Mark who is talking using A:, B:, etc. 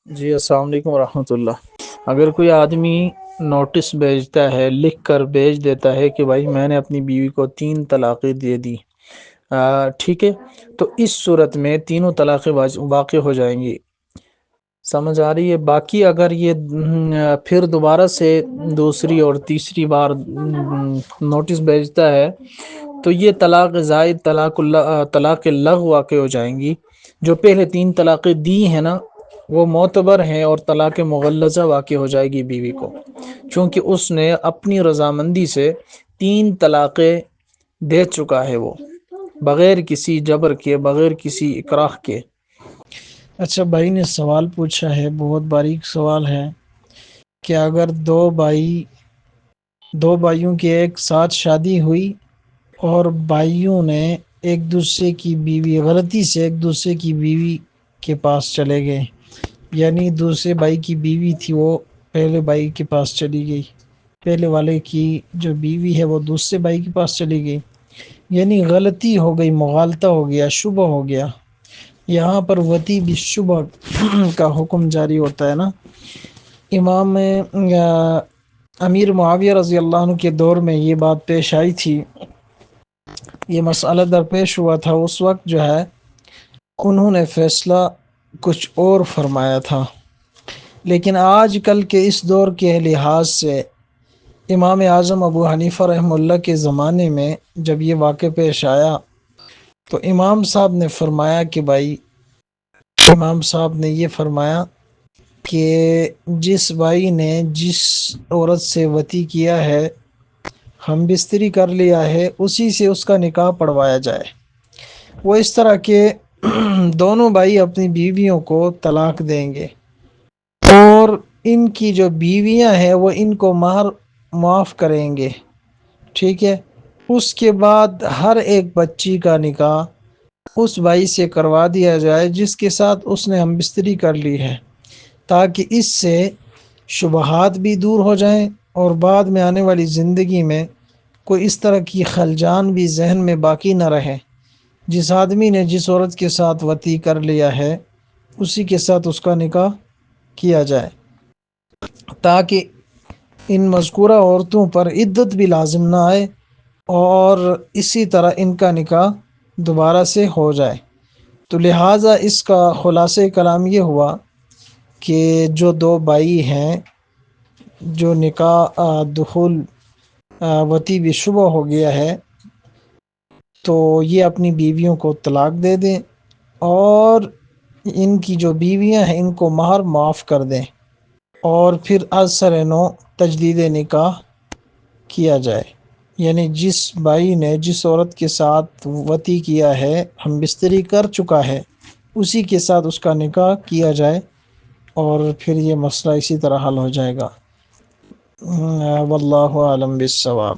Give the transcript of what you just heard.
A: جی السلام علیکم ورحمۃ اللہ۔ اگر کوئی آدمی نوٹس بھیجتا ہے، لکھ کر بھیج دیتا ہے کہ بھائی میں نے اپنی بیوی کو 3 طلاقیں دے دی، ٹھیک ہے، تو اس صورت میں تینوں طلاقیں واقع ہو جائیں گی۔ سمجھ آ رہی ہے؟ باقی اگر یہ پھر دوبارہ سے دوسری اور تیسری بار نوٹس بھیجتا ہے تو یہ طلاق زائد، طلاق لغو واقع ہو جائیں گی۔ جو پہلے 3 طلاقیں دی ہیں نا وہ معتبر ہیں، اور طلاق مغلظہ واقع ہو جائے گی بیوی کو، چونکہ اس نے اپنی رضامندی سے 3 طلاقیں دے چکا ہے، وہ بغیر کسی جبر کے، بغیر کسی اکراہ کے۔
B: اچھا، بھائی نے سوال پوچھا ہے، بہت باریک سوال ہے کہ اگر دو بھائیوں کی ایک ساتھ شادی ہوئی اور بھائیوں نے ایک دوسرے کی بیوی، غلطی سے ایک دوسرے کی بیوی کے پاس چلے گئے، یعنی دوسرے بھائی کی بیوی تھی وہ پہلے بھائی کے پاس چلی گئی، پہلے والے کی جو بیوی ہے وہ دوسرے بھائی کے پاس چلی گئی، یعنی غلطی ہو گئی، مغالطہ ہو گیا، شبہ ہو گیا۔ یہاں پر وتی بالشبہ کا حکم جاری ہوتا ہے نا۔ امام امیر معاویہ رضی اللہ عنہ کے دور میں یہ بات پیش آئی تھی، یہ مسئلہ درپیش ہوا تھا۔ اس وقت جو ہے انہوں نے فیصلہ کچھ اور فرمایا تھا، لیکن آج کل کے اس دور کے لحاظ سے امام اعظم ابو حنیفہ رحمہ اللہ کے زمانے میں جب یہ واقع پیش آیا تو امام صاحب نے فرمایا کہ امام صاحب نے یہ فرمایا کہ جس بھائی نے جس عورت سے وطی کیا ہے، ہم بستری کر لیا ہے، اسی سے اس کا نکاح پڑھوایا جائے۔ وہ اس طرح کے دونوں بھائی اپنی بیویوں کو طلاق دیں گے، اور ان کی جو بیویاں ہیں وہ ان کو مہر معاف کریں گے، ٹھیک ہے۔ اس کے بعد ہر ایک بچی کا نکاح اس بھائی سے کروا دیا جائے جس کے ساتھ اس نے ہم بستری کر لی ہے، تاکہ اس سے شبہات بھی دور ہو جائیں اور بعد میں آنے والی زندگی میں کوئی اس طرح کی خلجان بھی ذہن میں باقی نہ رہے۔ جس آدمی نے جس عورت کے ساتھ وطی کر لیا ہے اسی کے ساتھ اس کا نکاح کیا جائے، تاکہ ان مذکورہ عورتوں پر عدت بھی لازم نہ آئے، اور اسی طرح ان کا نکاح دوبارہ سے ہو جائے۔ تو لہٰذا اس کا خلاصہ کلام یہ ہوا کہ جو دو بھائی ہیں جو نکاح دخول وطی بشبہ ہو گیا ہے تو یہ اپنی بیویوں کو طلاق دے دیں، اور ان کی جو بیویاں ہیں ان کو مہر معاف کر دیں، اور پھر از سر نو تجدید نکاح کیا جائے۔ یعنی جس بھائی نے جس عورت کے ساتھ وطی کیا ہے، ہم بستری کر چکا ہے، اسی کے ساتھ اس کا نکاح کیا جائے، اور پھر یہ مسئلہ اسی طرح حل ہو جائے گا۔ واللہ اعلم بالصواب۔